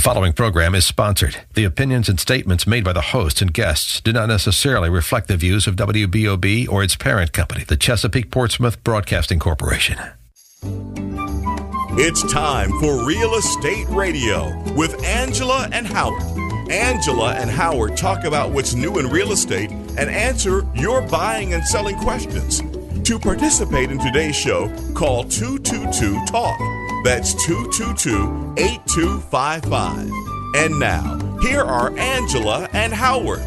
following program is sponsored. The opinions and statements made by the hosts and guests do not necessarily reflect the views of WBOB or its parent company, the Chesapeake Portsmouth Broadcasting Corporation. It's time for Real Estate Radio with Angela and Howard. Angela and Howard talk about what's new in real estate and answer your buying and selling questions. To participate in today's show, call 222-TALK. That's 222-8255. And now, here are Angela and Howard.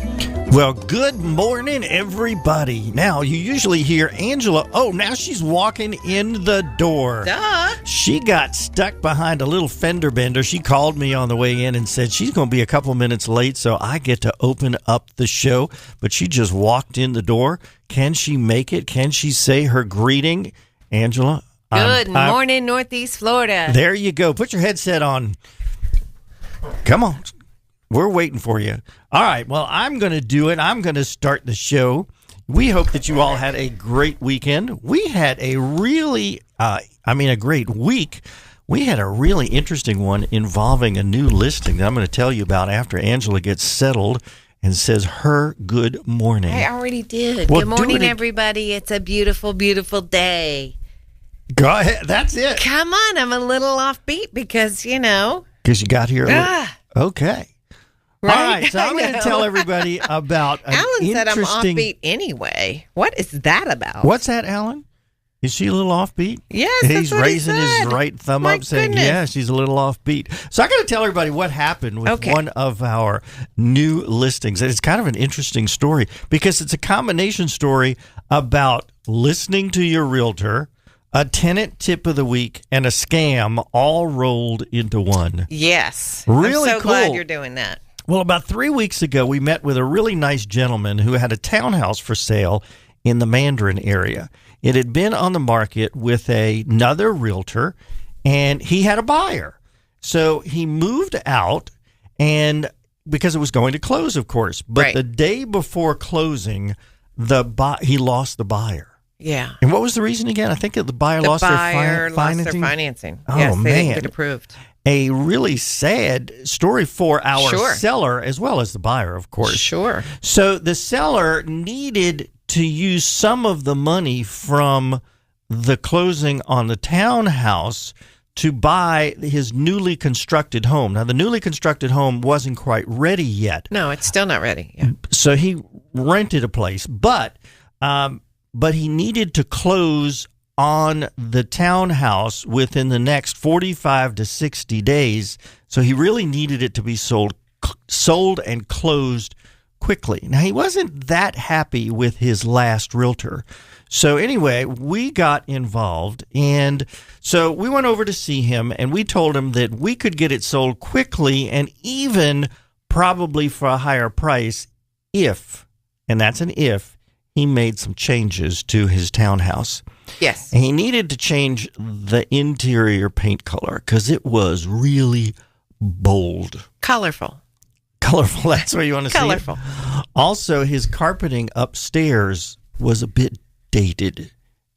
Well, good morning, everybody. Now, you usually hear Angela. Oh, now she's walking in the door. Duh. She got stuck behind a little fender bender. She called me on the way in and said she's going to be a couple minutes late, so I get to open up the show. But she just walked in the door. Can she make it? Can she say her greeting? Angela? Good morning, Northeast Florida. There you go. Put your headset on. Come on. We're waiting for you. All right. Well, I'm going to do it. I'm going to start the show. We hope that you all had a great weekend. We had a really, a great week. We had a really interesting one involving a new listing that I'm going to tell you about after Angela gets settled and says her good morning. I already did. Well, good morning, everybody. It's a beautiful, beautiful day. Go ahead. That's it. Come on. I'm a little offbeat because, Because you got here. Okay. Right? All right, so I'm going to tell everybody about an Alan said I'm interesting... offbeat anyway. What is that about? What's that, Alan? Is she a little offbeat? Yes, He's that's what raising he said. his right thumb My up saying, goodness. yeah, she's a little offbeat. So I got to tell everybody what happened with one of our new listings. And it's kind of an interesting story because it's a combination story about listening to your realtor, a tenant tip of the week, and a scam all rolled into one. Yes. Really I'm so cool. glad you're doing that. Well, about 3 weeks ago, we met with a really nice gentleman who had a townhouse for sale in the Mandarin area. It had been on the market with another realtor, and he had a buyer. So he moved out, and because it was going to close, of course. But Right. the day before closing, he lost the buyer. Yeah. And what was the reason again? I think that the buyer lost their financing. Oh, Yes, they man. didn't get approved. A really sad story for our Sure. seller as well as the buyer, of course. Sure. So the seller needed to use some of the money from the closing on the townhouse to buy his newly constructed home. Now, the newly constructed home wasn't quite ready yet. No, it's still not ready. Yeah. So he rented a place, but he needed to close on the townhouse within the next 45 to 60 days. So he really needed it to be sold and closed quickly. Now, he wasn't that happy with his last realtor. So anyway, we got involved, and so we went over to see him, and we told him that we could get it sold quickly and even probably for a higher price if, and that's an if, he made some changes to his townhouse. Yes. And he needed to change the interior paint color because it was really bold. Colorful. Colorful, that's what you want to see. Colorful. Also, his carpeting upstairs was a bit dated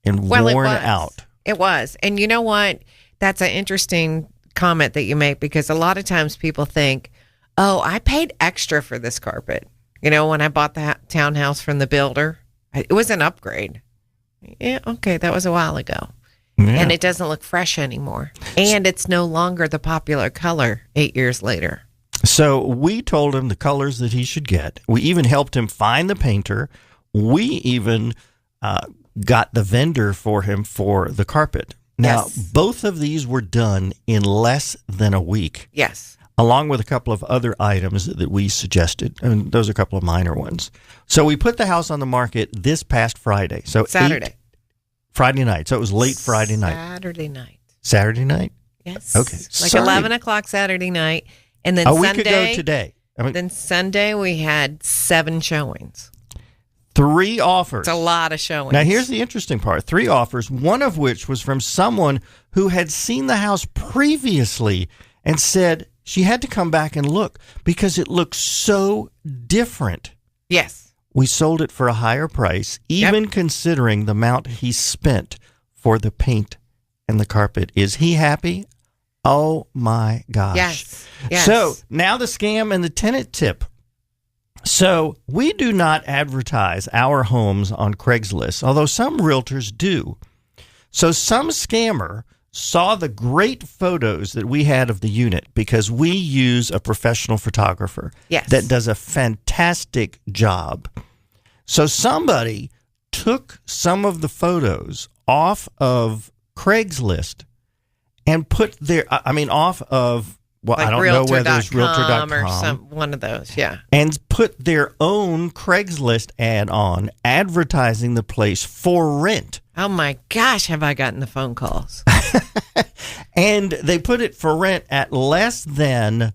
and worn out. It was. And you know what? That's an interesting comment that you make because a lot of times people think, oh, I paid extra for this carpet. When I bought the townhouse from the builder, it was an upgrade. Yeah, okay, that was a while ago. Yeah. And it doesn't look fresh anymore. And it's no longer the popular color 8 years later. So we told him the colors that he should get. We even helped him find the painter. We even got the vendor for him for the carpet. Now, Yes. both of these were done in less than a week. Yes. Along with a couple of other items that we suggested. And those are a couple of minor ones. So we put the house on the market this past Friday. So Saturday. Friday night. So it was late Friday night. Saturday night? Yes. Okay. Like Sorry. 11 o'clock Saturday night. And then A Sunday. week ago today. Then Sunday we had 7 showings. 3 offers. It's a lot of showings. Now, here's the interesting part. 3 offers, one of which was from someone who had seen the house previously and said she had to come back and look because it looks so different. Yes. We sold it for a higher price, even considering the amount he spent for the paint and the carpet. Is he happy? Oh, my gosh. Yes. Yes. So now the scam and the tenant tip. So we do not advertise our homes on Craigslist, although some realtors do. So some scammer saw the great photos that we had of the unit because we use a professional photographer that does a fantastic job. So somebody took some of the photos off of Craigslist and put off of, well, like I don't know whether it's Realtor.com Realtor.com or one of those, yeah. and put their own Craigslist ad on advertising the place for rent. Oh my gosh, have I gotten the phone calls? And they put it for rent at less than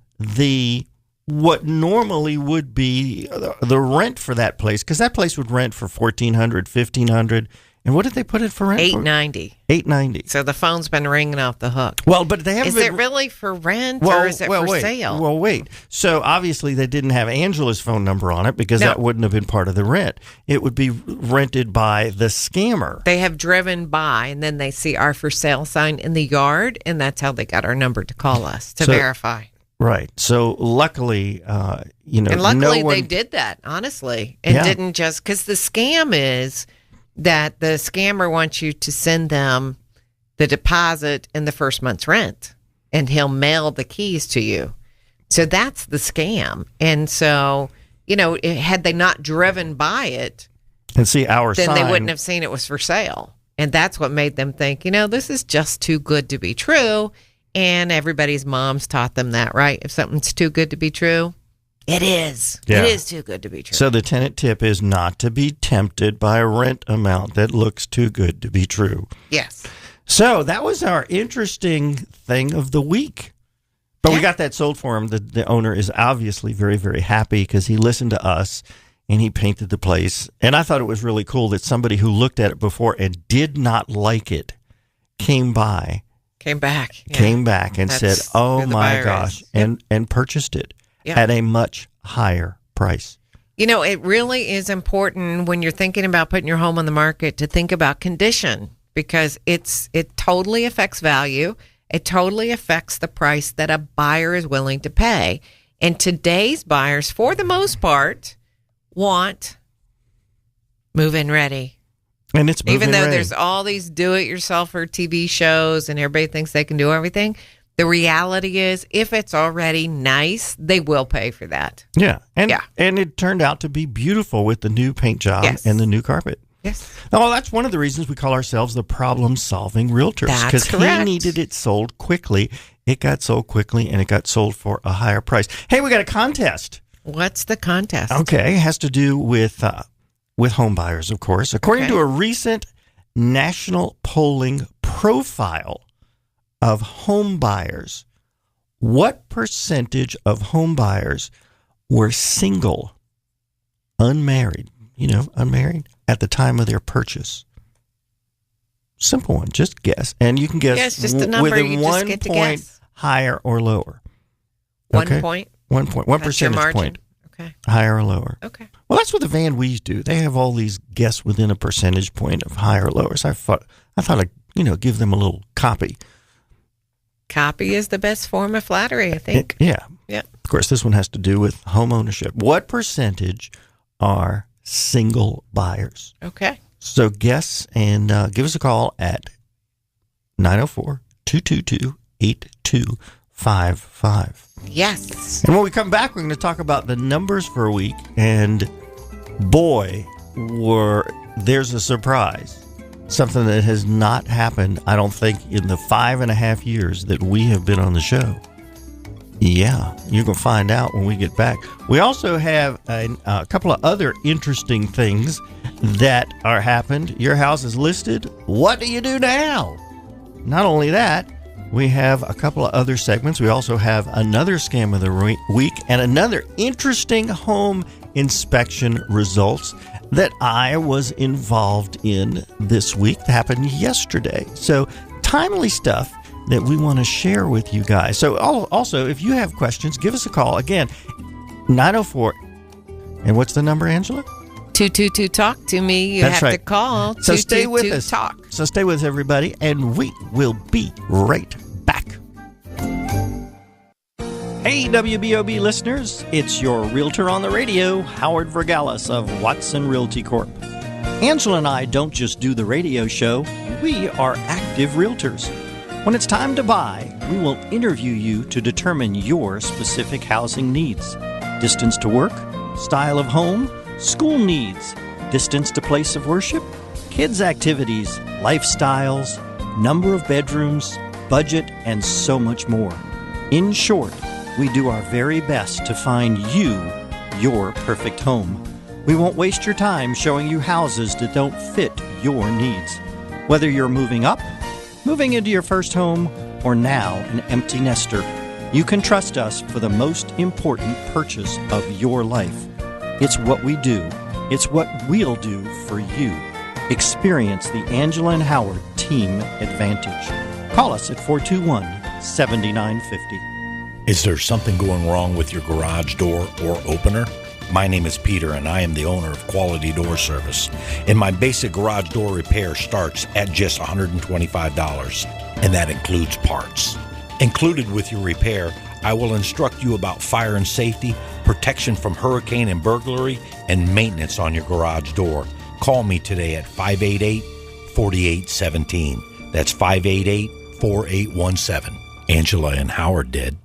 what normally would be the rent for that place, because that place would rent for $1,400, $1,500. And what did they put it for rent? $890. $890. So the phone's been ringing off the hook. Well, but they haven't. Is it really for rent or is it for sale? Well, wait. So obviously they didn't have Angela's phone number on it because that wouldn't have been part of the rent. It would be rented by the scammer. They have driven by and then they see our for sale sign in the yard, and that's how they got our number to call us to verify. Right. So luckily, and luckily they did that, honestly, and didn't just, because the scam is that the scammer wants you to send them the deposit and the first month's rent, and he'll mail the keys to you. So that's the scam. And so, had they not driven by it and see our then sign, they wouldn't have seen it was for sale. And that's what made them think, this is just too good to be true. And everybody's moms taught them that, right? If something's too good to be true, it is. Yeah. It is too good to be true. So the tenant tip is not to be tempted by a rent amount that looks too good to be true. Yes. So that was our interesting thing of the week. But we got that sold for him. The owner is obviously very, very happy because he listened to us and he painted the place. And I thought it was really cool that somebody who looked at it before and did not like it came back and said, oh my gosh, and purchased it at a much higher price. It really is important when you're thinking about putting your home on the market to think about condition, because it totally affects value. It totally affects the price that a buyer is willing to pay. And today's buyers, for the most part, want move-in ready. And it's even though ready. There's all these do-it-yourselfer TV shows and everybody thinks they can do everything, the reality is if it's already nice, they will pay for that. Yeah. And it turned out to be beautiful with the new paint job and the new carpet. Yes. Oh, that's one of the reasons we call ourselves the problem-solving realtors. That's correct. Because he needed it sold quickly. It got sold quickly, and it got sold for a higher price. Hey, we got a contest. What's the contest? Okay. It has to do with home buyers, of course. According to a recent national polling profile of home buyers, what percentage of home buyers were single, unmarried, at the time of their purchase? Simple one. Just guess. And you can guess just a number. within you 1 just get point to guess. Higher or lower. 1 point? 1 point. 1 percentage point. Okay. Higher or lower. Okay. Well, that's what the Van Wees do. They have all these guess within a percentage point of higher or lower. So I thought I'd, give them a little copy. Copy is the best form of flattery, I think. Yeah. Of course, this one has to do with home ownership. What percentage are single buyers? Okay. So guess and give us a call at 904-222-8255. Yes. And when we come back, we're going to talk about the numbers for a week. And boy, there's a surprise. Something that has not happened, I don't think, in the 5.5 years that we have been on the show. Yeah, you're going to find out when we get back. We also have a couple of other interesting things that are happened. Your house is listed. What do you do now? Not only that, we have a couple of other segments. We also have another scam of the week and another interesting home inspection results that I was involved in this week that happened yesterday. So timely stuff that we want to share with you guys. So also, if you have questions, give us a call. Again, 904. And what's the number, Angela? 222 talk to me. You That's have right. to call. So stay with us. Talk. So stay with us, everybody, and we will be right back. Hey, Hey, WBOB listeners, it's your realtor on the radio, Howard Vergalis of Watson Realty Corp. Angela and I don't just do the radio show, we are active realtors. When it's time to buy, we will interview you to determine your specific housing needs. Distance to work, style of home, school needs, distance to place of worship, kids' activities, lifestyles, number of bedrooms, budget, and so much more. In short, we do our very best to find you your perfect home. We won't waste your time showing you houses that don't fit your needs. Whether you're moving up, moving into your first home, or now an empty nester, you can trust us for the most important purchase of your life. It's what we do. It's what we'll do for you. Experience the Angela and Howard Team Advantage. Call us at 421-7950. Is there something going wrong with your garage door or opener? My name is Peter, and I am the owner of Quality Door Service. And my basic garage door repair starts at just $125, and that includes parts. Included with your repair, I will instruct you about fire and safety, protection from hurricane and burglary, and maintenance on your garage door. Call me today at 588-4817. That's 588-4817. Angela and Howard did.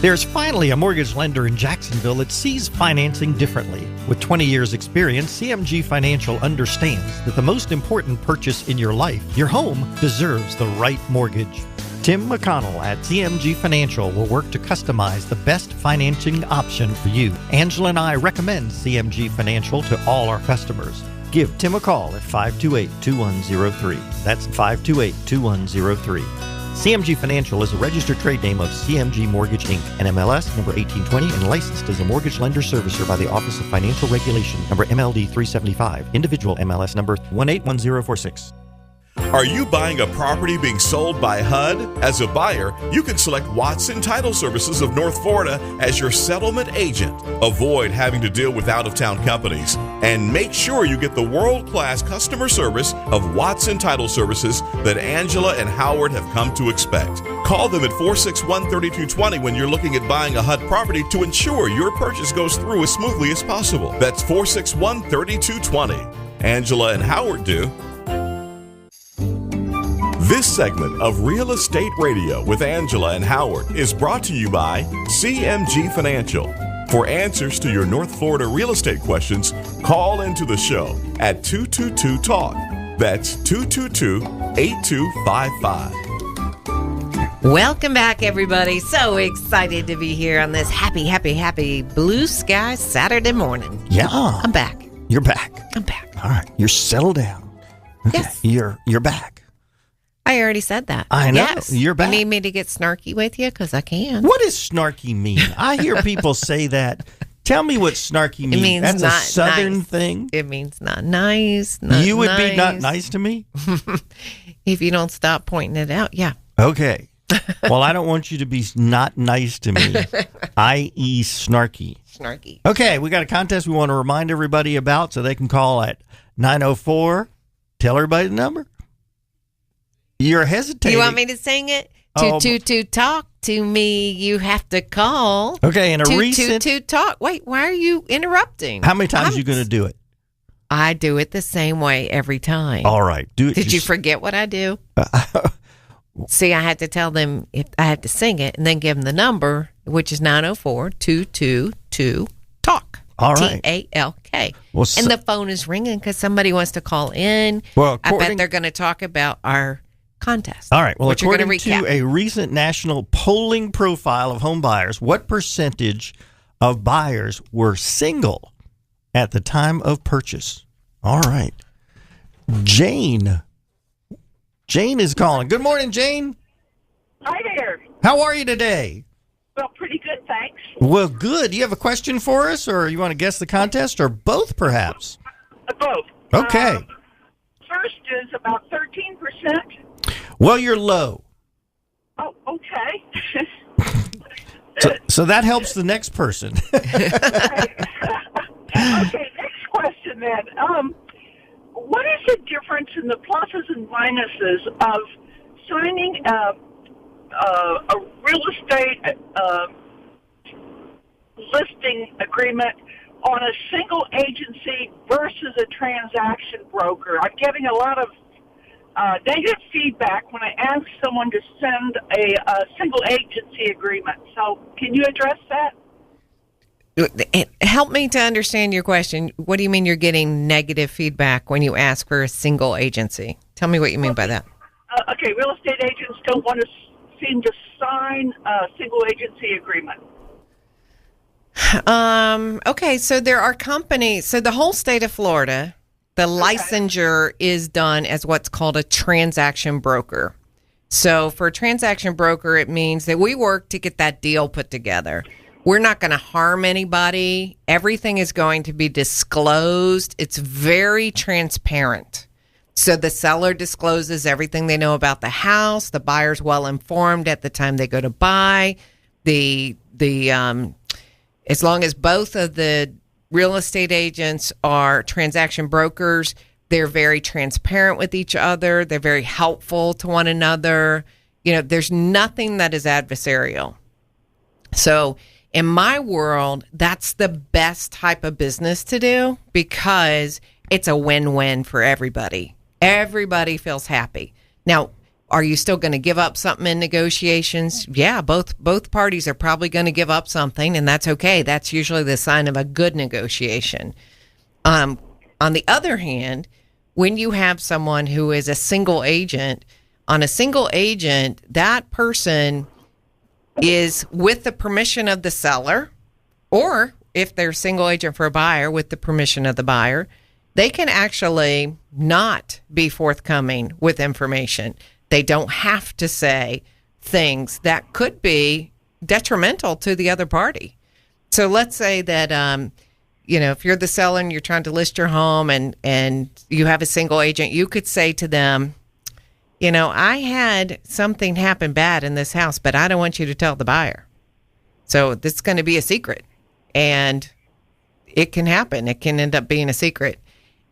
There's finally a mortgage lender in Jacksonville that sees financing differently. With 20 years' experience, CMG Financial understands that the most important purchase in your life, your home, deserves the right mortgage. Tim McConnell at CMG Financial will work to customize the best financing option for you. Angela and I recommend CMG Financial to all our customers. Give Tim a call at 528-2103. That's 528-2103. CMG Financial is a registered trade name of CMG Mortgage, Inc., NMLS number 1820, and licensed as a mortgage lender servicer by the Office of Financial Regulation, number MLD 375, individual MLS number 181046. Are you buying a property being sold by HUD? As a buyer, you can select Watson Title Services of North Florida as your settlement agent. Avoid having to deal with out-of-town companies. And make sure you get the world-class customer service of Watson Title Services that Angela and Howard have come to expect. Call them at 461-3220 when you're looking at buying a HUD property to ensure your purchase goes through as smoothly as possible. That's 461-3220. Angela and Howard do. This segment of Real Estate Radio with Angela and Howard is brought to you by CMG Financial. For answers to your North Florida real estate questions, call into the show at 222-TALK. That's 222-8255. Welcome back, everybody. So excited to be here on this happy blue sky Saturday morning. Yeah. I'm back. You're back. I'm back. All right. You're settled down. Okay. Yes. You're back. I already said that. I know. Yes. You're back. You need me to get snarky with you? Because I can. What does snarky mean? I hear people say that. Tell me what snarky means. It means That's not a southern nice. thing. It means not nice. Not You would nice. be not nice to me? If you don't stop pointing it out, yeah. Okay. Well, I don't want you to be not nice to me, i.e. snarky. Snarky. Okay, we got a contest we want to remind everybody about so they can call at 904. Tell everybody the number. You're hesitating. You want me to sing it? Oh. Talk to me. You have to call. Okay, in a recent... Talk. Wait, why are you interrupting? How many times are you going to do it? I do it the same way every time. All right. Do it. Did you forget what I do? See, I had to tell them if I had to sing it and then give them the number, which is 904-222-TALK. All right. TALK. Well, and the phone is ringing because somebody wants to call in. Well, I bet they're going to talk about our contest. All right. Well, which according to a recent national polling profile of home buyers, what percentage of buyers were single at the time of purchase? All right. Jane is calling. Good morning, Jane. Hi there. How are you today? Well, pretty good, thanks. Well, good. Do you have a question for us, or you want to guess the contest, or both, perhaps? Both. Okay. First is about 13%. Well, you're low. Oh, okay. So that helps the next person. Okay, next question then. What is the difference in the pluses and minuses of signing a real estate listing agreement on a single agency versus a transaction broker? I'm getting a lot of negative feedback when I ask someone to send a single agency agreement. So can you address that? Help me to understand your question. What do you mean you're getting negative feedback when you ask for a single agency? Tell me what you mean by that. Okay, real estate agents don't want to seem to sign a single agency agreement. Okay, so there are companies. So the whole state of Florida, the licensure is done as what's called a transaction broker. So for a transaction broker, it means that we work to get that deal put together. We're not going to harm anybody. Everything is going to be disclosed. It's very transparent. So the seller discloses everything they know about the house. The buyer's well informed at the time they go to buy. As long as both of the real estate agents are transaction brokers, they're very transparent with each other. They're very helpful to one another. You know, there's nothing that is adversarial. So in my world, that's the best type of business to do because it's a win-win for everybody. Everybody feels happy. Now, are you still going to give up something in negotiations? Yeah, both parties are probably going to give up something, and that's okay. That's usually the sign of a good negotiation. On the other hand, when you have someone who is a single agent, on a single agent, that person is with the permission of the seller, or if they're single agent for a buyer, with the permission of the buyer, they can actually not be forthcoming with information. They don't have to say things that could be detrimental to the other party. So let's say that, if you're the seller and you're trying to list your home and you have a single agent, you could say to them, I had something happen bad in this house, but I don't want you to tell the buyer. So this is going to be a secret. And it can happen. It can end up being a secret.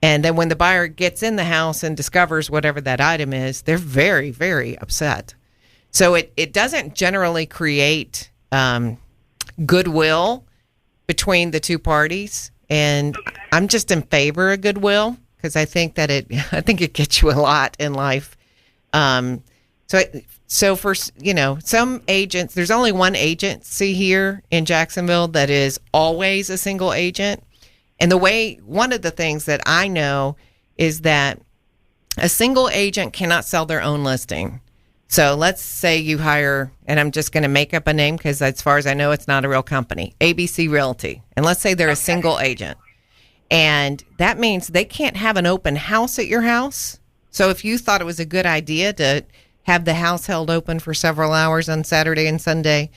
And then when the buyer gets in the house and discovers whatever that item is, they're very, very upset. So it doesn't generally create goodwill between the two parties. And I'm just in favor of goodwill because I think that it gets you a lot in life. So for, some agents, there's only one agency here in Jacksonville that is always a single agent. And one of the things that I know is that a single agent cannot sell their own listing. So let's say you hire, and I'm just going to make up a name because as far as I know, it's not a real company, ABC Realty. And let's say they're a single agent. And that means they can't have an open house at your house. So if you thought it was a good idea to have the house held open for several hours on Saturday and Sunday,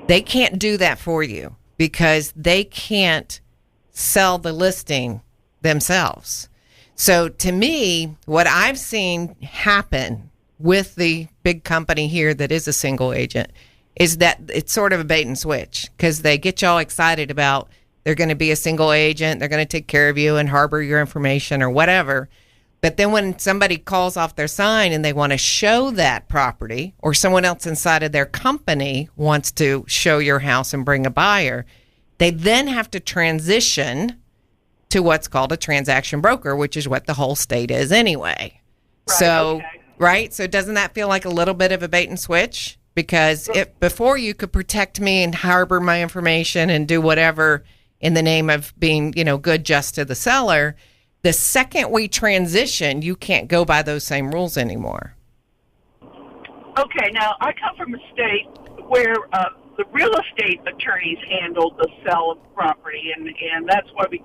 they can't do that for you because they can't sell the listing themselves. So to me, what I've seen happen with the big company here that is a single agent is that it's sort of a bait and switch because they get you all excited about they're going to be a single agent, they're going to take care of you and harbor your information or whatever. But then when somebody calls off their sign and they want to show that property, or someone else inside of their company wants to show your house and bring a buyer, they then have to transition to what's called a transaction broker, which is what the whole state is anyway. Right? So doesn't that feel like a little bit of a bait and switch? Because before you could protect me and harbor my information and do whatever in the name of being, good just to the seller, the second we transition, you can't go by those same rules anymore. Okay, now I come from a state where the real estate attorneys handle the sale of property, and that's why we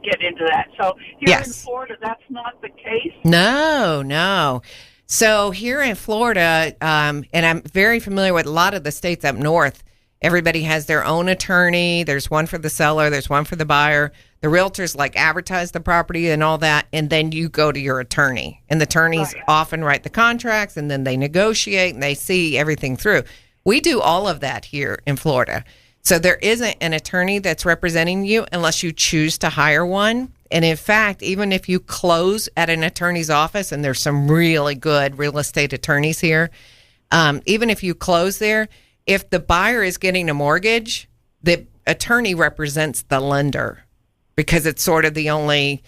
get into that. So here in Florida, that's not the case? No. So here in Florida, and I'm very familiar with a lot of the states up north, everybody has their own attorney. There's one for the seller. There's one for the buyer. The realtors advertise the property and all that, and then you go to your attorney. And the attorneys often write the contracts, and then they negotiate, and they see everything through. We do all of that here in Florida. So there isn't an attorney that's representing you unless you choose to hire one. And in fact, even if you close at an attorney's office, and there's some really good real estate attorneys here, even if you close there, if the buyer is getting a mortgage, the attorney represents the lender because it's sort of the only,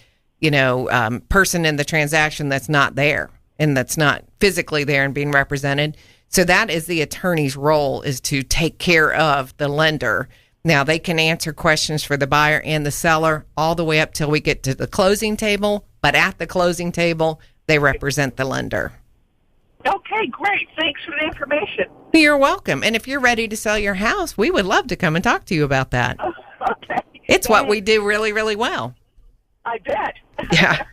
person in the transaction that's not there and that's not physically there and being represented. So that is the attorney's role, is to take care of the lender. Now, they can answer questions for the buyer and the seller all the way up till we get to the closing table. But at the closing table, they represent the lender. Okay, great. Thanks for the information. You're welcome. And if you're ready to sell your house, we would love to come and talk to you about that. Okay. It's what we do really, really well. I bet. Yeah.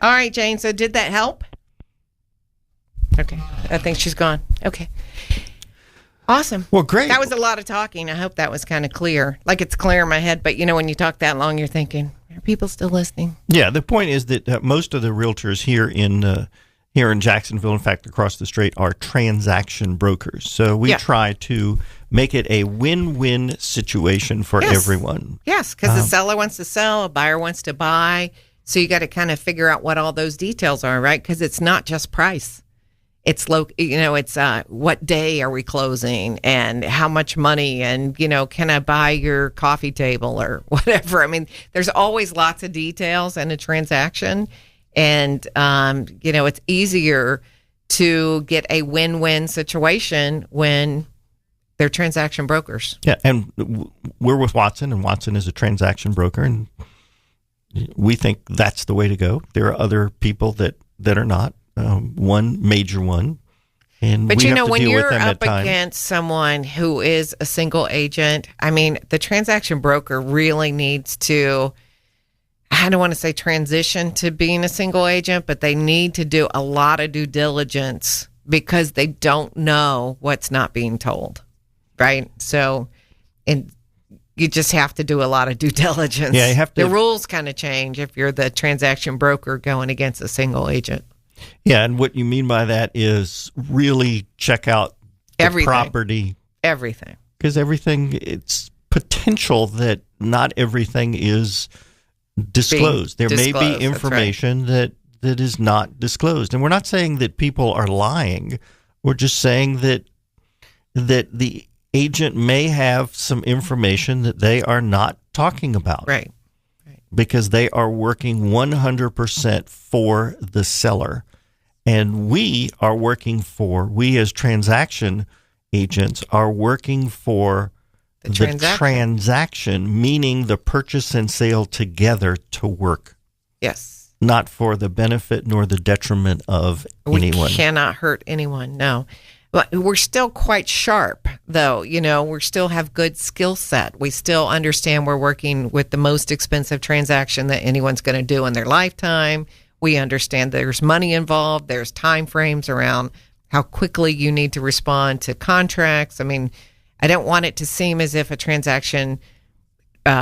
All right, Jane. So did that help? Okay. I think she's gone. Okay. Awesome. Well, great. That was a lot of talking. I hope that was kind of clear. Like, it's clear in my head, but when you talk that long, you're thinking, are people still listening? Yeah, the point is that most of the realtors here in Jacksonville, in fact, across the street, are transaction brokers. So we try to make it a win-win situation for everyone. Yes, because the seller wants to sell, a buyer wants to buy. So you got to kind of figure out what all those details are, right? Because it's not just price. It's it's what day are we closing and how much money and, can I buy your coffee table or whatever. I mean, there's always lots of details in a transaction. And, it's easier to get a win-win situation when they're transaction brokers. Yeah, and we're with Watson, and Watson is a transaction broker, and we think that's the way to go. There are other people that are not. One major one, and but we have to when deal you're with them up at times. against someone who is a single agent, I mean, the transaction broker really needs to, I don't want to say transition to being a single agent, but they need to do a lot of due diligence because they don't know what's not being told, right? So, and you just have to do a lot of due diligence. Yeah, you have to. The rules kind of change if you're the transaction broker going against a single agent. Yeah, and what you mean by that is really check out the property. Everything. Because everything, it's potential that not everything is disclosed. There may be information that is not disclosed. And we're not saying that people are lying. We're just saying that the agent may have some information that they are not talking about. Right. Because they are working 100% for the seller. And we as transaction agents are working for the transaction, meaning the purchase and sale together to work. Yes. Not for the benefit nor the detriment of anyone. We cannot hurt anyone, no. But we're still quite sharp, though. We still have good skill set. We still understand we're working with the most expensive transaction that anyone's going to do in their lifetime. We understand there's money involved. There's time frames around how quickly you need to respond to contracts. I mean, I don't want it to seem as if a transaction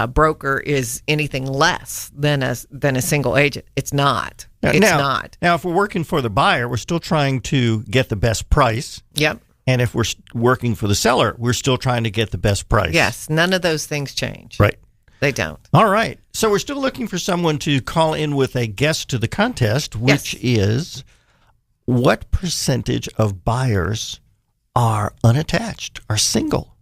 broker is anything less than a single agent. It's not. It's not. Now, if we're working for the buyer, we're still trying to get the best price. Yep. And if we're working for the seller, we're still trying to get the best price. Yes. None of those things change. Right. They don't. All right. So we're still looking for someone to call in with a guess to the contest, which is what percentage of buyers are unattached, are single?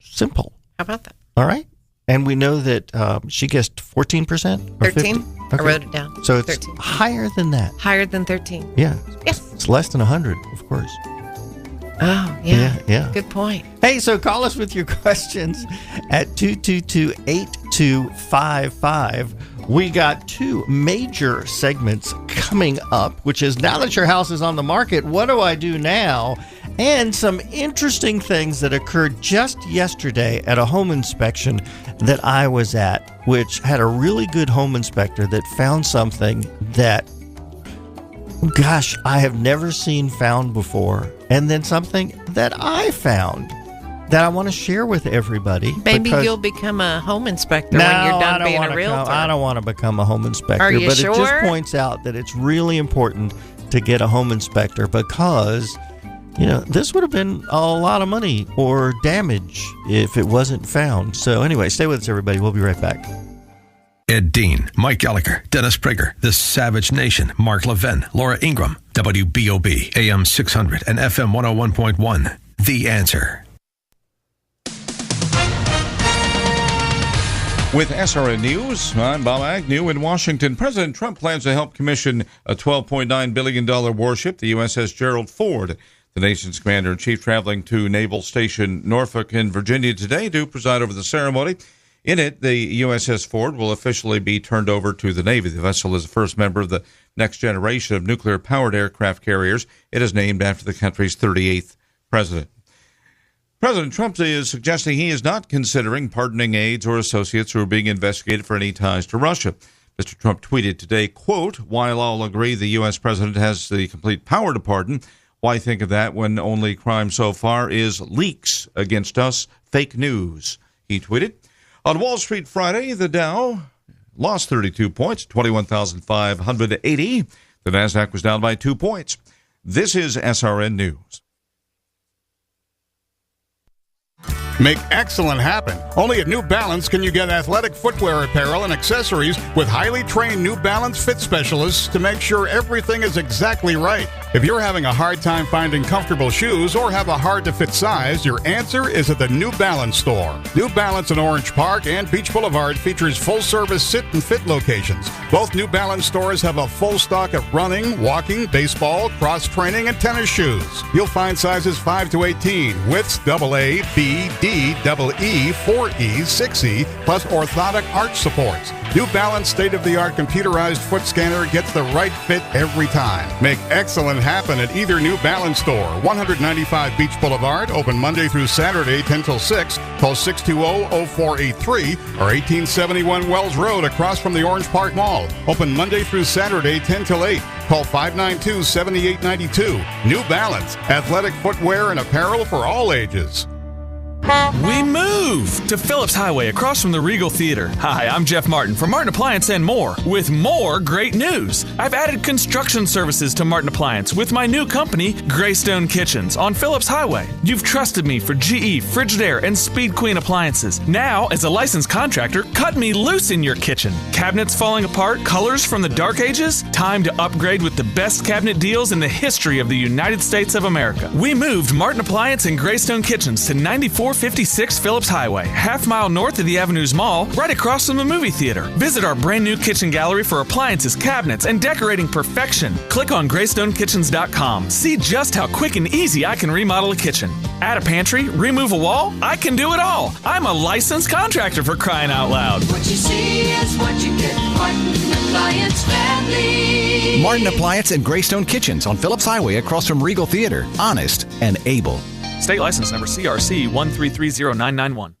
Simple. How about that? All right. And we know that she guessed 14%? 13. 50? I wrote it down. So it's 13. higher than that. Higher than 13. Yeah. Yes. It's less than 100, of course. Oh, yeah. Yeah. Good point. Hey, so call us with your questions at 222-8255. We got two major segments coming up, which is now that your house is on the market, what do I do now? And some interesting things that occurred just yesterday at a home inspection that I was at, which had a really good home inspector that found something that, gosh, I have never seen found before. And then something that I found that I want to share with everybody. Maybe you'll become a home inspector when you're done being a realtor. I don't want to become a home inspector. Are you but sure? It just points out that it's really important to get a home inspector because, this would have been a lot of money or damage if it wasn't found. So anyway, stay with us, everybody. We'll be right back. Ed Dean, Mike Gallagher, Dennis Prager, The Savage Nation, Mark Levin, Laura Ingram, WBOB, AM 600 and FM 101.1. The Answer. With SRN News, I'm Bob Agnew in Washington. President Trump plans to help commission a $12.9 billion warship, the USS Gerald Ford. The nation's commander-in-chief traveling to Naval Station Norfolk in Virginia today to preside over the ceremony. In it, the USS Ford will officially be turned over to the Navy. The vessel is the first member of the next generation of nuclear-powered aircraft carriers. It is named after the country's 38th president. President Trump is suggesting he is not considering pardoning aides or associates who are being investigated for any ties to Russia. Mr. Trump tweeted today, quote, "While I'll agree the U.S. president has the complete power to pardon, why think of that when only crime so far is leaks against us, fake news," he tweeted. On Wall Street Friday, the Dow lost 32 points, 21,580. The Nasdaq was down by 2 points. This is SRN News. Make excellent happen. Only at New Balance can you get athletic footwear apparel and accessories with highly trained New Balance fit specialists to make sure everything is exactly right. If you're having a hard time finding comfortable shoes or have a hard-to-fit size, your answer is at the New Balance store. New Balance in Orange Park and Beach Boulevard features full-service sit and fit locations. Both New Balance stores have a full stock of running, walking, baseball, cross-training, and tennis shoes. You'll find sizes 5 to 18, widths AA, B, D, double E, 4E, 6E, plus orthotic arch supports. New Balance state-of-the-art computerized foot scanner gets the right fit every time. Make excellent happen at either New Balance store, 195 Beach Boulevard, open Monday through Saturday 10 till 6. Call 620-0483 or 1871 Wells Road across from the Orange Park Mall. Open Monday through Saturday 10 till 8. Call 592-7892. New Balance, athletic footwear and apparel for all ages. We moved to Phillips Highway across from the Regal Theater. Hi, I'm Jeff Martin from Martin Appliance and More with more great news. I've added construction services to Martin Appliance with my new company, Greystone Kitchens, on Phillips Highway. You've trusted me for GE, Frigidaire, and Speed Queen appliances. Now, as a licensed contractor, cut me loose in your kitchen. Cabinets falling apart, colors from the dark ages? Time to upgrade with the best cabinet deals in the history of the United States of America. We moved Martin Appliance and Greystone Kitchens to 9456 Phillips Highway, half-mile north of the Avenues Mall, right across from the movie theater. Visit our brand new kitchen gallery for appliances, cabinets, and decorating perfection. Click on GreysstoneKitchens.com. See just how quick and easy I can remodel a kitchen. Add a pantry, remove a wall, I can do it all. I'm a licensed contractor, for crying out loud. What you see is what you get. Martin Appliance Family. Martin Appliance and Greystone Kitchens on Phillips Highway across from Regal Theater. Honest and able. State license number CRC 1330991.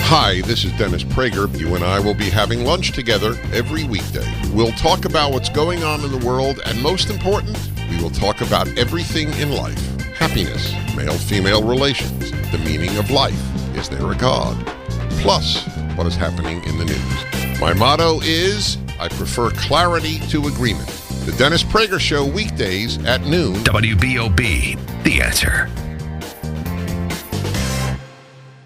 Hi, this is Dennis Prager. You and I will be having lunch together every weekday. We'll talk about what's going on in the world, and most important, we will talk about everything in life. Happiness, male-female relations, the meaning of life. Is there a God? Plus, what is happening in the news. My motto is, I prefer clarity to agreement. The Dennis Prager Show, weekdays at noon. WBOB, The Answer.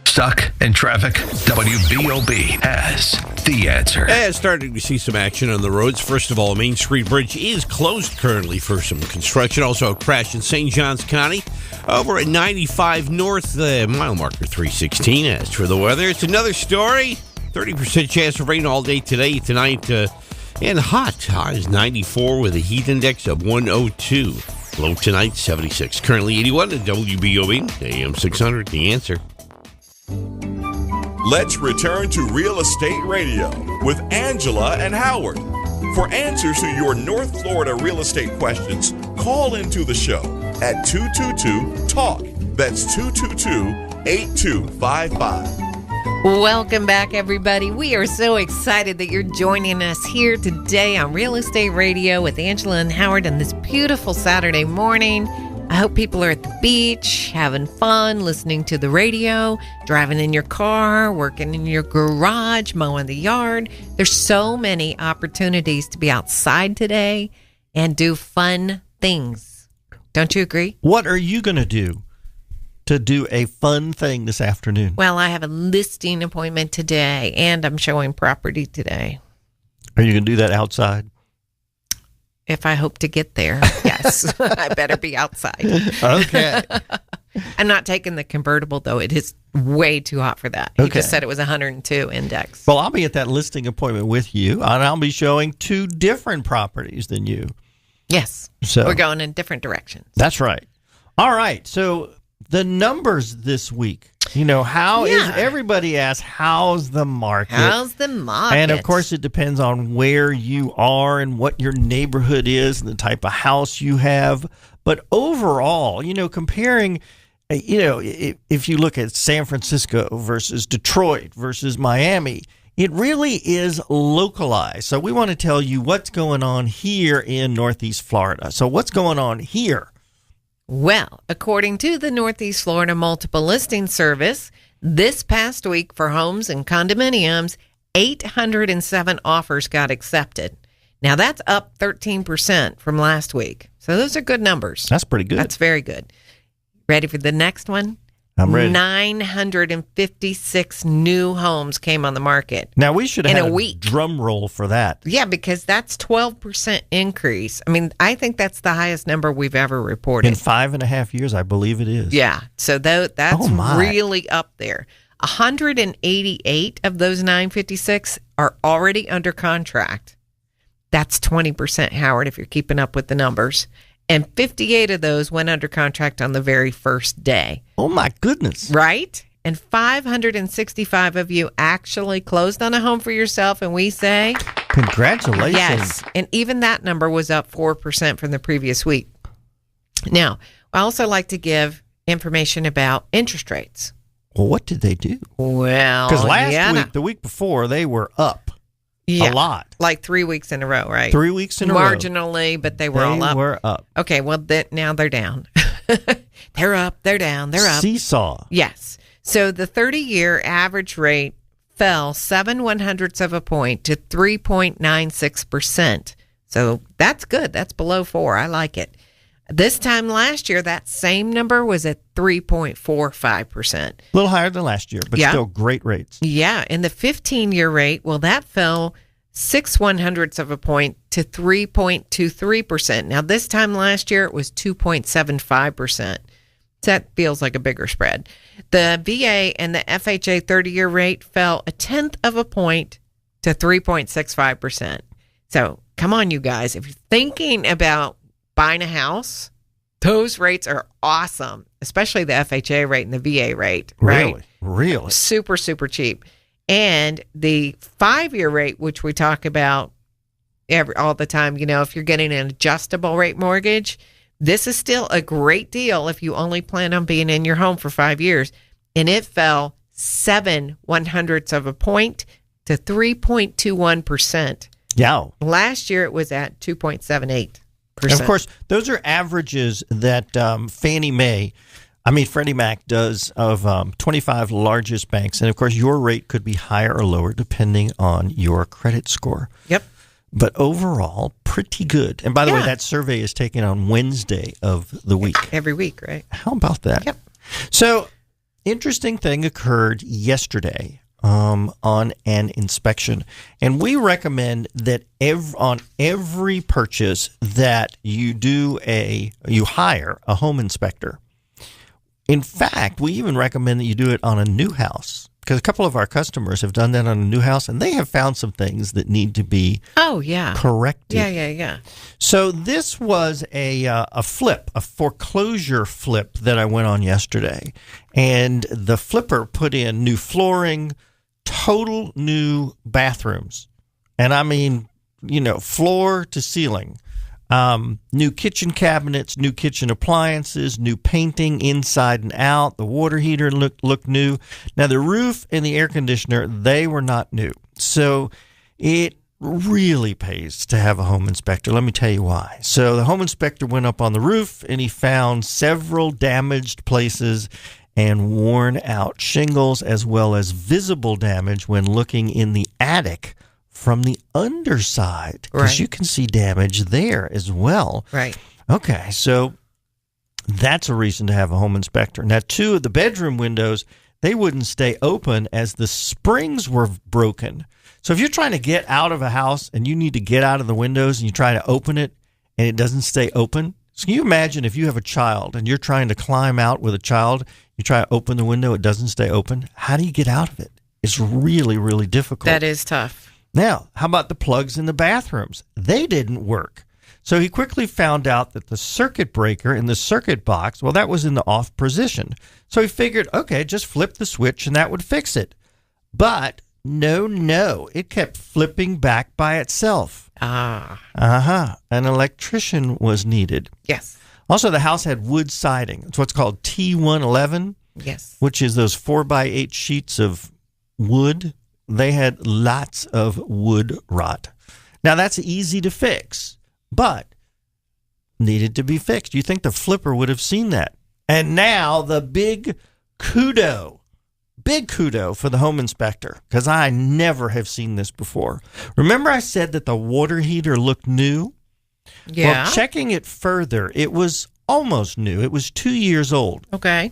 Stuck in traffic? WBOB has The Answer. And starting to see some action on the roads. First of all, Main Street Bridge is closed currently for some construction. Also a crash in St. Johns County over at 95 North, mile marker 316. As for the weather, it's another story. 30% chance of rain all day today, tonight, and hot. High is 94 with a heat index of 102. Low tonight, 76. Currently 81 at WBOB, AM 600, The Answer. Let's return to Real Estate Radio with Angela and Howard. For answers to your North Florida real estate questions, call into the show at 222-TALK. That's 222-8255. Welcome back, everybody. We are so excited that you're joining us here today on Real Estate Radio with Angela and Howard on this beautiful Saturday morning. I hope people are at the beach, having fun, listening to the radio, driving in your car, working in your garage, mowing the yard. There's so many opportunities to be outside today and do fun things. Don't you agree? What are you going to do a fun thing this afternoon? Well, I have a listing appointment today, and I'm showing property today. Are you going to do that outside? If I hope to get there, yes. I better be outside. Okay. I'm not taking the convertible, though. It is way too hot for that. He Okay. just said it was 102 index. Well, I'll be at that listing appointment with you, and I'll be showing 2 different properties than you. Yes. So we're going in different directions. That's right. All right. So the numbers this week, how is everybody asks, how's the market? How's the market? And of course, it depends on where you are and what your neighborhood is and the type of house you have. But overall, comparing, if you look at San Francisco versus Detroit versus Miami, it really is localized. So we want to tell you what's going on here in Northeast Florida. So what's going on here? Well, according to the Northeast Florida Multiple Listing Service, this past week for homes and condominiums, 807 offers got accepted. Now, that's up 13% from last week. So those are good numbers. That's pretty good. That's very good. Ready for the next one? I'm ready. 956 new homes came on the market. Now, we should have in had a week. Drum roll for that. Yeah, because that's 12% increase. I mean, I think that's the highest number we've ever reported. In 5.5 years, I believe it is. Yeah, so that's really up there. 188 of those 956 are already under contract. That's 20%, Howard, if you're keeping up with the numbers. And 58 of those went under contract on the very first day. Oh, my goodness. Right? And 565 of you actually closed on a home for yourself, and we say... Congratulations. Yes, and even that number was up 4% from the previous week. Now, I also like to give information about interest rates. Well, what did they do? Well, because last week, the week before, they were up a lot. Like 3 weeks in a row, right? 3 weeks in a row. Marginally, but they were all up. They were up. Okay, well, now they're down. They're up, they're down, they're up. Seesaw. Yes. So the 30-year average rate fell 7/100ths of a point to 3.96%. So that's good. That's below 4. I like it. This time last year, that same number was at 3.45%. A little higher than last year, but still great rates. Yeah, and the 15-year rate, well, that fell 6/100ths of a point to 3.23%. Now, this time last year, it was 2.75%. That feels like a bigger spread. The VA and the FHA 30-year rate fell 1/10 of a point to 3.65%. So, come on, you guys. If you're thinking about buying a house, those rates are awesome, especially the FHA rate and the VA rate. Right? Really? Super, super cheap. And the 5-year rate, which we talk about all the time, if you're getting an adjustable rate mortgage, this is still a great deal if you only plan on being in your home for 5 years. And it fell 7/100ths of a point to 3.21%. Yeah. Last year, it was at 2.78%. And of course, those are averages that Freddie Mac does of 25 largest banks. And of course, your rate could be higher or lower depending on your credit score. Yep. But overall, pretty good. And by the way, that survey is taken on Wednesday of the week. Every week, right? How about that? Yep. So, interesting thing occurred yesterday on an inspection. And we recommend that on every purchase that you hire a home inspector. In fact, we even recommend that you do it on a new house, because a couple of our customers have done that on a new house, and they have found some things that need to be corrected. Yeah. So this was a foreclosure flip that I went on yesterday, and the flipper put in new flooring, total new bathrooms, and I mean, floor to ceiling. New kitchen cabinets, new kitchen appliances, new painting inside and out. The water heater looked new. Now, the roof and the air conditioner, they were not new. So it really pays to have a home inspector. Let me tell you why. So the home inspector went up on the roof, and he found several damaged places and worn out shingles, as well as visible damage when looking in the attic from the underside, because you can see damage there as well. Right. Okay, so that's a reason to have a home inspector. Now, 2 of the bedroom windows, they wouldn't stay open as the springs were broken. So if you're trying to get out of a house and you need to get out of the windows and you try to open it and it doesn't stay open, So can you imagine if you have a child and you're trying to climb out with a child, you try to open the window, it doesn't stay open. How do you get out of it? It's really, really difficult. That is tough. Now, how about the plugs in the bathrooms? They didn't work. So he quickly found out that the circuit breaker in the circuit box, well, that was in the off position. So he figured, okay, just flip the switch and that would fix it. But no, it kept flipping back by itself. An electrician was needed. Yes. Also, the house had wood siding. It's what's called T111. Yes. Which is those 4x8 sheets of wood. They had lots of wood rot. Now, that's easy to fix, but needed to be fixed. You think the flipper would have seen that. And now the big kudo for the home inspector, because I never have seen this before. Remember I said that the water heater looked new? Yeah. Well, checking it further, it was almost new. It was 2 years old. Okay.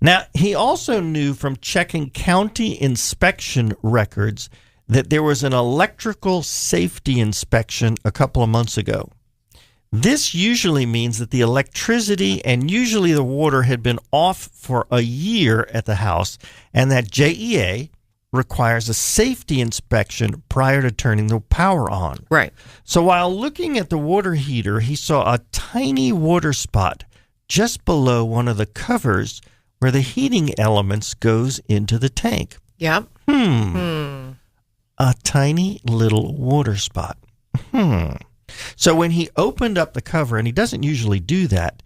Now, he also knew from checking county inspection records that there was an electrical safety inspection a couple of months ago. This usually means that the electricity and usually the water had been off for a year at the house, and that JEA requires a safety inspection prior to turning the power on. Right. So while looking at the water heater, he saw a tiny water spot just below one of the covers where the heating elements goes into the tank. Yep. A tiny little water spot. So when he opened up the cover, and he doesn't usually do that,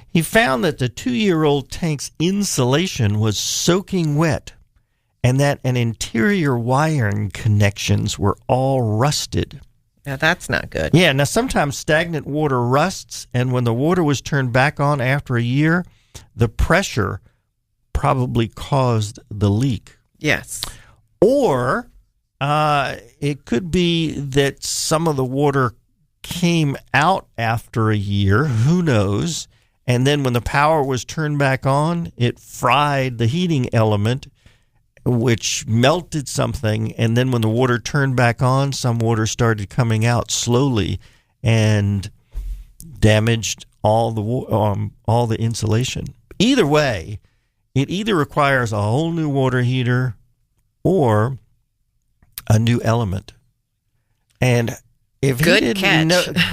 he found that the 2-year-old tank's insulation was soaking wet and that an interior wiring connections were all rusted. Now, that's not good. Yeah, now sometimes stagnant water rusts, and when the water was turned back on after a year, the pressure probably caused the leak. Yes. Or it could be that some of the water came out after a year, who knows, and then when the power was turned back on, it fried the heating element, which melted something, and then when the water turned back on, some water started coming out slowly and damaged all the insulation. Either way, it either requires a whole new water heater or a new element. And if Good he catch. didn't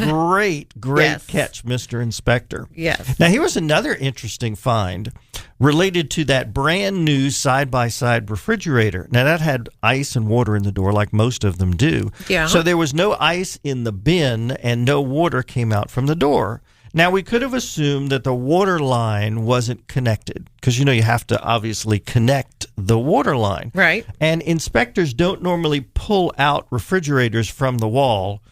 know, great Yes. catch, Mr. Inspector. Yes. Now, here was another interesting find related to that brand new side-by-side refrigerator. Now, that had ice and water in the door like most of them do. Yeah. So there was no ice in the bin and no water came out from the door. Now, we could have assumed that the water line wasn't connected because, you have to obviously connect the water line. Right. And inspectors don't normally pull out refrigerators from the wall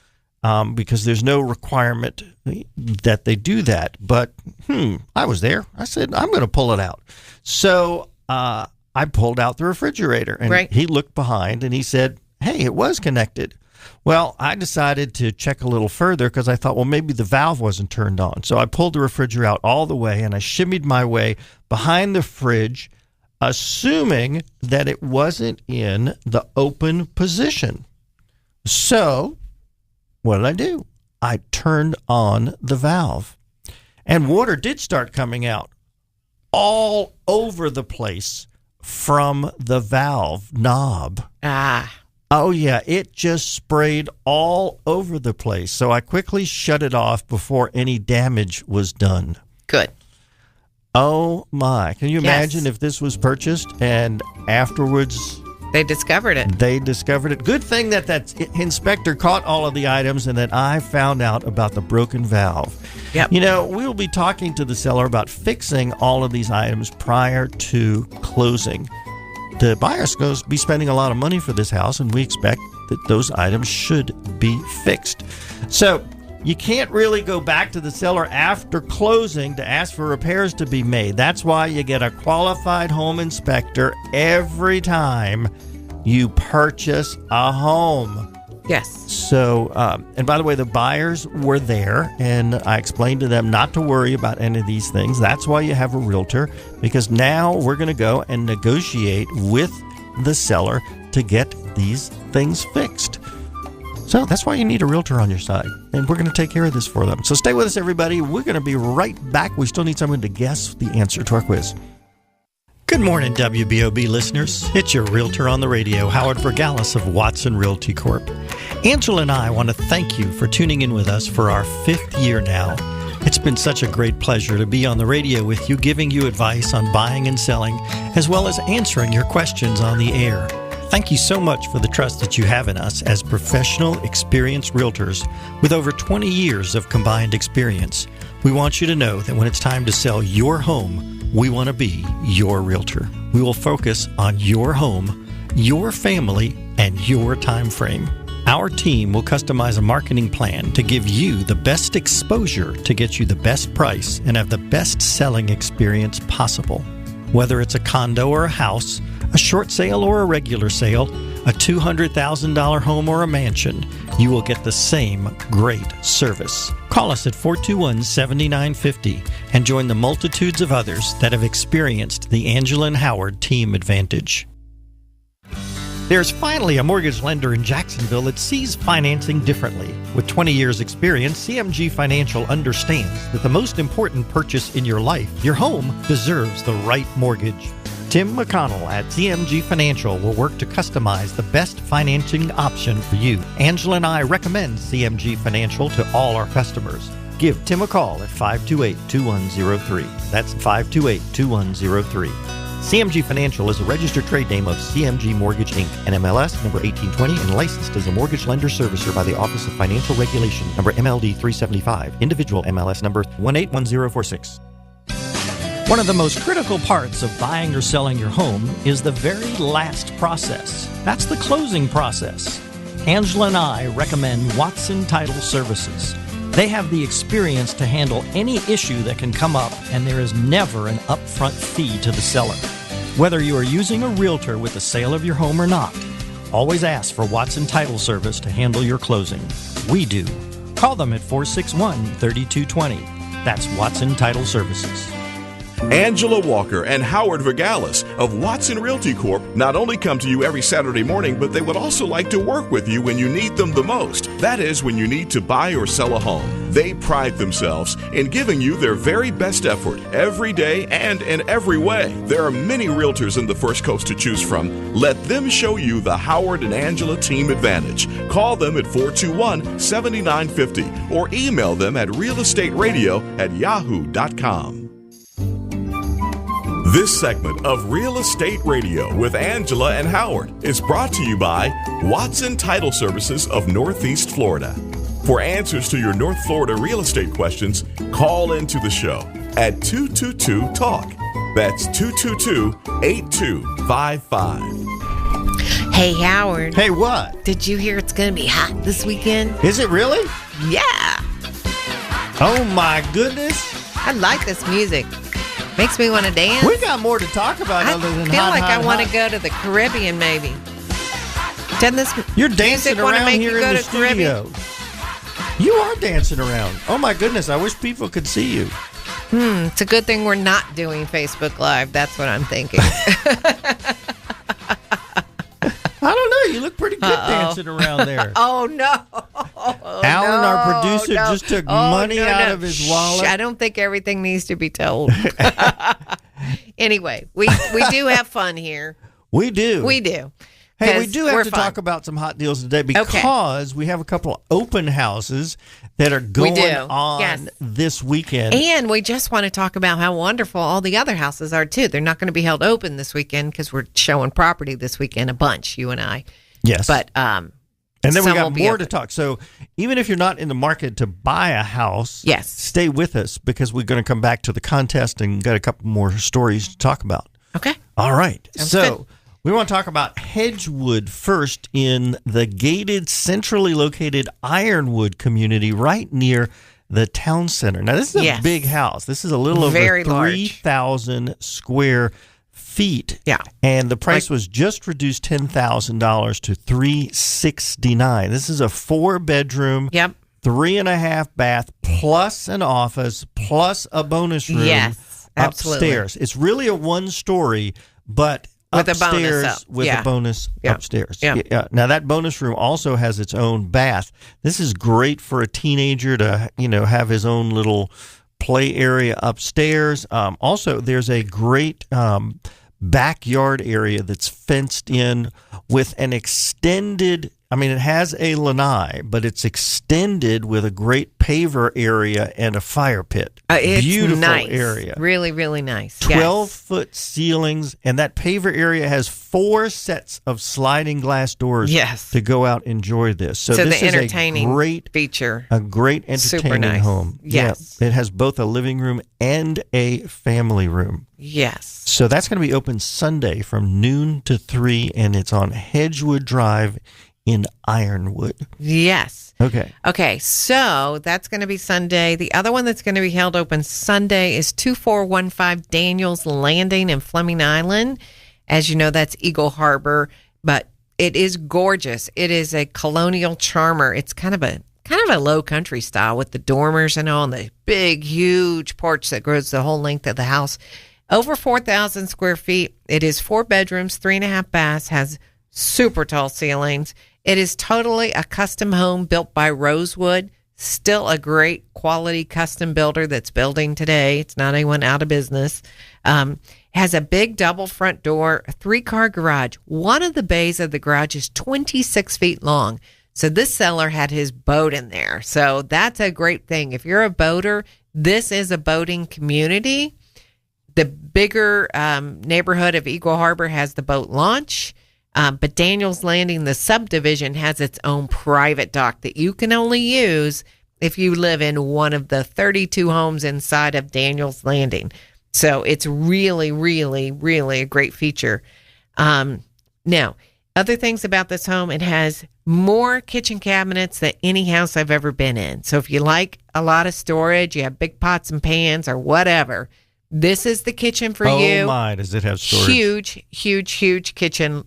because there's no requirement that they do that. But, I was there. I said, I'm going to pull it out. So I pulled out the refrigerator, and he looked behind, and he said, hey, it was connected. Well, I decided to check a little further because I thought, well, maybe the valve wasn't turned on. So I pulled the refrigerator out all the way, and I shimmied my way behind the fridge, assuming that it wasn't in the open position. So what did I do? I turned on the valve, and water did start coming out all over the place from the valve knob. Oh, yeah, it just sprayed all over the place. So I quickly shut it off before any damage was done. Good. Oh, my. Can you imagine if this was purchased and afterwards they discovered it? They discovered it. Good thing that inspector caught all of the items and that I found out about the broken valve. Yep. We will be talking to the seller about fixing all of these items prior to closing. The buyer's going to be spending a lot of money for this house, and we expect that those items should be fixed. So you can't really go back to the seller after closing to ask for repairs to be made. That's why you get a qualified home inspector every time you purchase a home. Yes. So, and by the way, the buyers were there, and I explained to them not to worry about any of these things. That's why you have a realtor, because now we're going to go and negotiate with the seller to get these things fixed. So that's why you need a realtor on your side. And we're going to take care of this for them. So stay with us, everybody. We're going to be right back. We still need someone to guess the answer to our quiz. Good morning, WBOB listeners. It's your realtor on the radio, Howard Vergalis of Watson Realty Corp. Angela and I want to thank you for tuning in with us for our 5th year now. It's been such a great pleasure to be on the radio with you, giving you advice on buying and selling, as well as answering your questions on the air. Thank you so much for the trust that you have in us as professional, experienced realtors with over 20 years of combined experience. We want you to know that when it's time to sell your home, we want to be your realtor. We will focus on your home, your family, and your time frame. Our team will customize a marketing plan to give you the best exposure to get you the best price and have the best selling experience possible. Whether it's a condo or a house, a short sale or a regular sale, a $200,000 home or a mansion, you will get the same great service. Call us at 421-7950 and join the multitudes of others that have experienced the Angela and Howard team advantage. There's finally a mortgage lender in Jacksonville that sees financing differently. With 20 years experience, CMG Financial understands that the most important purchase in your life, your home, deserves the right mortgage. Tim McConnell at CMG Financial will work to customize the best financing option for you. Angela and I recommend CMG Financial to all our customers. Give Tim a call at 528-2103. That's 528-2103. CMG Financial is a registered trade name of CMG Mortgage, Inc., NMLS number 1820, and licensed as a mortgage lender servicer by the Office of Financial Regulation, number MLD 375, individual MLS number 181046. One of the most critical parts of buying or selling your home is the very last process. That's the closing process. Angela and I recommend Watson Title Services. They have the experience to handle any issue that can come up, and there is never an upfront fee to the seller. Whether you are using a realtor with the sale of your home or not, always ask for Watson Title Service to handle your closing. We do. Call them at 461-3220. That's Watson Title Services. Angela Walker and Howard Vergalis of Watson Realty Corp. not only come to you every Saturday morning, but they would also like to work with you when you need them the most. That is, when you need to buy or sell a home. They pride themselves in giving you their very best effort every day and in every way. There are many realtors in the First Coast to choose from. Let them show you the Howard and Angela team advantage. Call them at 421-7950 or email them at realestateradio@yahoo.com. This segment of Real Estate Radio with Angela and Howard is brought to you by Watson Title Services of Northeast Florida. For answers to your North Florida real estate questions, call into the show at 222-TALK. That's 222-8255. Hey, Howard. Hey, what? Did you hear it's going to be hot this weekend? Is it really? Yeah. Oh, my goodness. I like this music. Makes me want to dance. We got more to talk about other than I feel like I want to to go to the Caribbean, maybe. Doesn't this You're dancing music want to around make here you in go the to Caribbean? studio. You are dancing around. Oh, my goodness. I wish people could see you. It's a good thing we're not doing Facebook Live. That's what I'm thinking. I don't know. You look pretty good dancing around there. Oh, no. Alan, our producer, just took money out of his wallet. I don't think everything needs to be told. Anyway, we do have fun here. We do. We do. Hey, we do have to talk about some hot deals today because we have a couple of open houses that are going on this weekend. And we just want to talk about how wonderful all the other houses are, too. They're not going to be held open this weekend because we're showing property this weekend, a bunch, you and I. Yes. But and then we got more to talk. So even if you're not in the market to buy a house, stay with us because we're going to come back to the contest and got a couple more stories to talk about. Okay. All right. Sounds so good. We want to talk about Hedgewood first in the gated, centrally located Ironwood community right near the town center. Now, this is a big house. This is a little over 3,000 square feet. Yeah. And the price was just reduced $10,000 to $369,000. This is a 4-bedroom, 3.5 bath, plus an office, plus a bonus room absolutely. upstairs. It's really a 1-story, but With a bonus upstairs up. with Yeah. a bonus Yeah. upstairs. Yeah. Yeah. Now that bonus room also has its own bath. This is great for a teenager to, have his own little play area upstairs. Also, there's a great backyard area that's fenced in with an extended. It has a lanai, but it's extended with a great paver area and a fire pit. It's Beautiful nice. area. Really, really nice. 12-foot ceilings, and that paver area has 4 sets of sliding glass doors to go out and enjoy this. So this the is entertaining a great feature. A great Super entertaining nice. home. Yes. Yeah, it has both a living room and a family room. Yes. So that's going to be open Sunday from noon to 3, and it's on Hedgewood Drive in Ironwood. Yes. Okay. Okay, so that's going to be Sunday. The other one that's going to be held open Sunday is 2415 Daniels Landing in Fleming Island. As you know, that's Eagle Harbor, but it is gorgeous. It is a colonial charmer. It's kind of a low country style with the dormers and all, and the big, huge porch that grows the whole length of the house. Over 4,000 square feet. It is 4 bedrooms, 3.5 baths, has super tall ceilings. It is totally a custom home built by Rosewood, still a great quality custom builder that's building today. It's not anyone out of business. Has a big double front door, a 3-car garage. One of the bays of the garage is 26 feet long. So this seller had his boat in there. So that's a great thing. If you're a boater, this is a boating community. The bigger neighborhood of Eagle Harbor has the boat launch. But Daniels Landing, the subdivision, has its own private dock that you can only use if you live in one of the 32 homes inside of Daniels Landing. So it's really, really, really a great feature. Now, other things about this home, it has more kitchen cabinets than any house I've ever been in. So if you like a lot of storage, you have big pots and pans or whatever, this is the kitchen for you. Oh my, does it have storage? Huge, huge, huge kitchen.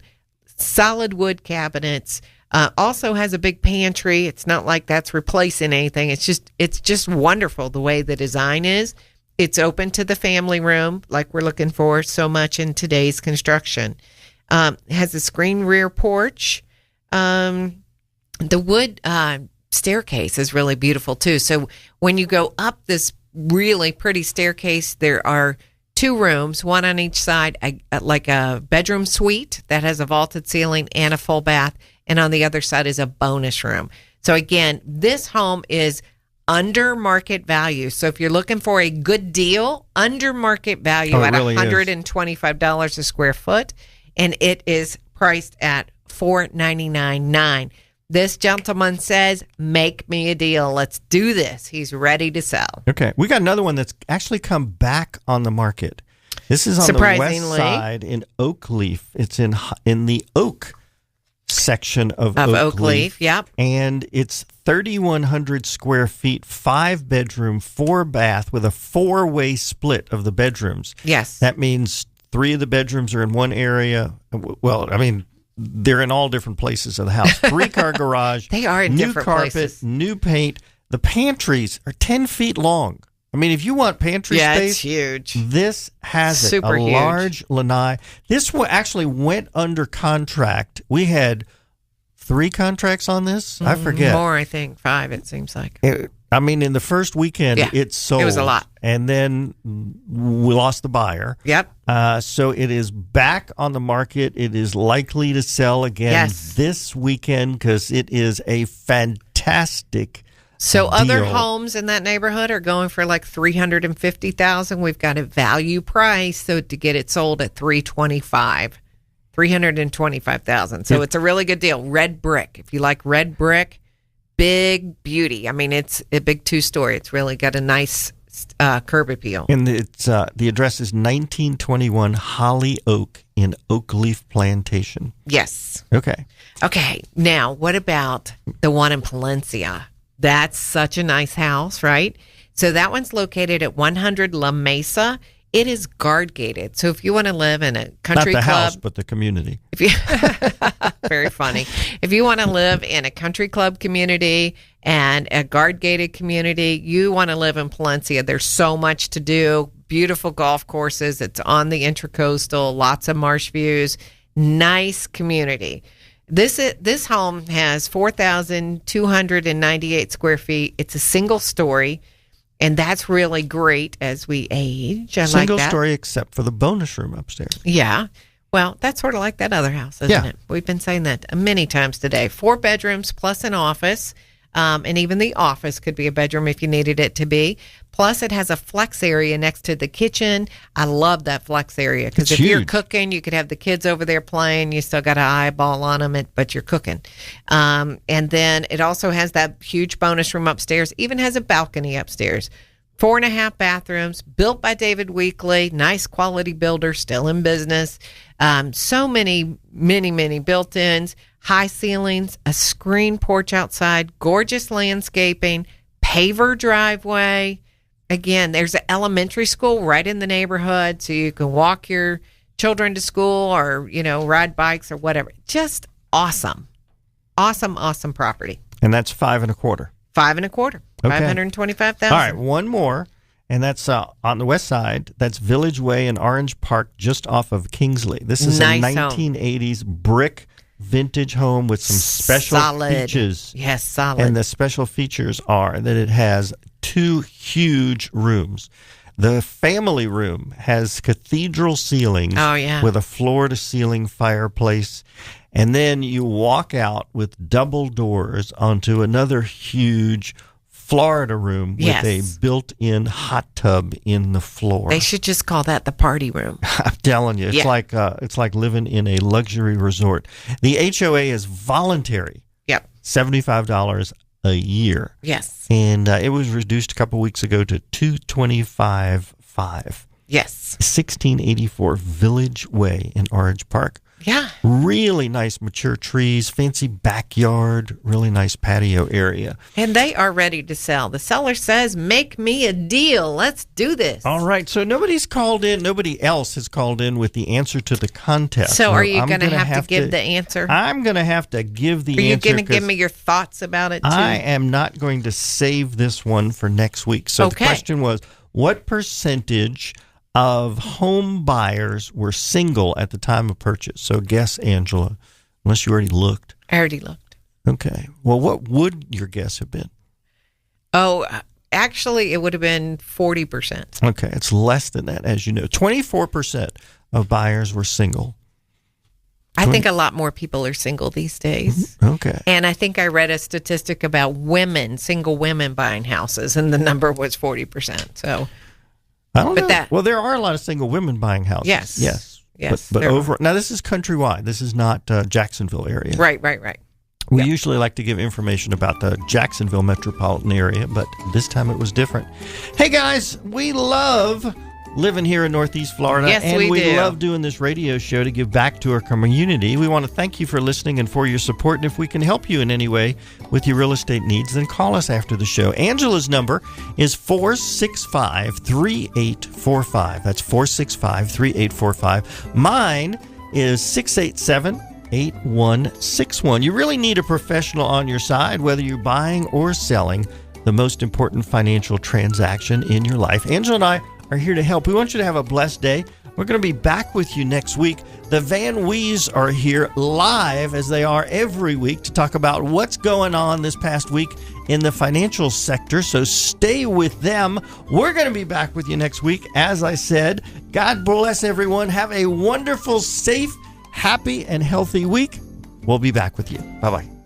Solid wood cabinets. Also has a big pantry. It's not like that's replacing anything. It's just wonderful the way the design is. It's open to the family room, like we're looking for so much in today's construction. Has a screen rear porch. The wood staircase is really beautiful too. So when you go up this really pretty staircase, there are 2 rooms, one on each side, like a bedroom suite that has a vaulted ceiling and a full bath. And on the other side is a bonus room. So again, this home is under market value. So if you're looking for a good deal, under market value at really $125 a square foot. And it is priced at $499,900. This gentleman says, make me a deal. Let's do this. He's ready to sell. Okay. We got another one that's actually come back on the market. This is on the west side in Oakleaf. It's in the Oak section of Oakleaf. Yep. And it's 3,100 square feet, 5-bedroom, 4-bath with a 4-way split of the bedrooms. Yes. That means 3 of the bedrooms are in one area. Well, they're in all different places of the house. 3-car garage. They are in new different carpet, places. New paint. The pantries are 10 feet long. If you want pantry space, it's huge. This has Super a huge. large lanai. This actually went under contract. We had 3 contracts on this. I forget. More, I think 5. It seems like. In the first weekend, Yeah, it sold. it was a lot. And then we lost the buyer. Yep. So it is back on the market. It is likely to sell again this weekend because it is a fantastic So other deal. homes in that neighborhood are going for like $350,000. We've got a value price, so to get it sold at $325,000. So it's a really good deal. Red brick. If you like red brick, big beauty. It's a big 2-story. It's really got a nice curb appeal. And it's the address is 1921 Holly Oak in Oakleaf Plantation. Yes. Okay. Okay. Now, what about the one in Palencia? That's such a nice house, right? So that one's located at 100 La Mesa. It is guard gated. So if you want to live in a country Not the club, house, but the community. if you, very funny. If you want to live in a country club community and a guard gated community, you want to live in Palencia. There's so much to do. beautiful golf courses. It's on the Intracoastal, lots of marsh views, nice community. This home has 4,298 square feet. It's a single story, and that's really great as we age. I like that. Single story except for the bonus room upstairs. Yeah. Well, that's sort of like that other house, isn't it? We've been saying that many times today. 4 bedrooms plus an office, and even the office could be a bedroom if you needed it to be. Plus, it has a flex area next to the kitchen. I love that flex area because if you're cooking, you could have the kids over there playing. You still got an eyeball on them, but you're cooking. And then it also has that huge bonus room upstairs, even has a balcony upstairs. 4.5 bathrooms, built by David Weekley, nice quality builder, still in business. So many built-ins, high ceilings, a screen porch outside, gorgeous landscaping, paver driveway. Again, there's an elementary school right in the neighborhood, so you can walk your children to school or, ride bikes or whatever. Just awesome. Awesome property. And that's 5 1/4. 5 1/4. Okay. 525,000. All right, one more, and that's on the west side. That's Village Way in Orange Park, just off of Kingsley. This is nice a 1980s brick vintage home with some special features. Yes, solid. And the special features are that it has 2 huge rooms. The family room has cathedral ceilings with a floor-to-ceiling fireplace. And then you walk out with double doors onto another huge Florida room with a built-in hot tub in the floor. They should just call that the party room. I'm telling you, it's like living in a luxury resort. The HOA is voluntary. Yep. $75 a year. Yes. And it was reduced a couple weeks ago to $225,500. Yes. 1684 Village Way in Orange Park. Yeah. Really nice mature trees, fancy backyard, really nice patio area. And they are ready to sell. The seller says, make me a deal. Let's do this. All right. So nobody's called in. Nobody else has called in with the answer to the contest. So are you going to have to give the answer? I'm going to have to give the answer. Are you going to give me your thoughts about it, too? I am not going to save this one for next week. So the question was, what percentage of home buyers were single at the time of purchase? So guess, Angela, unless you already looked. I already looked. Okay. Well, what would your guess have been? Oh, actually, it would have been 40%. Okay. It's less than that, as you know. 24% of buyers were single. I think a lot more people are single these days. Okay. And I think I read a statistic about single women buying houses, and the number was 40%. So I don't know. Well, there are a lot of single women buying houses. Yes. But over now, this is countrywide. This is not Jacksonville area. Right. We usually like to give information about the Jacksonville metropolitan area, but this time it was different. Hey guys, we love living here in Northeast Florida. Yes, and we do. love doing this radio show to give back to our community. We want to thank you for listening and for your support. And if we can help you in any way with your real estate needs, then call us after the show. Angela's number is 465-3845. That's 465-3845. Mine is 687-8161. You really need a professional on your side, whether you're buying or selling the most important financial transaction in your life. Angela and I are here to help. We want you to have a blessed day. We're going to be back with you next week. The Van Wees are here live, as they are every week, to talk about what's going on this past week in the financial sector. So stay with them. We're going to be back with you next week. As I said, God bless everyone. Have a wonderful, safe, happy, and healthy week. We'll be back with you. Bye-bye.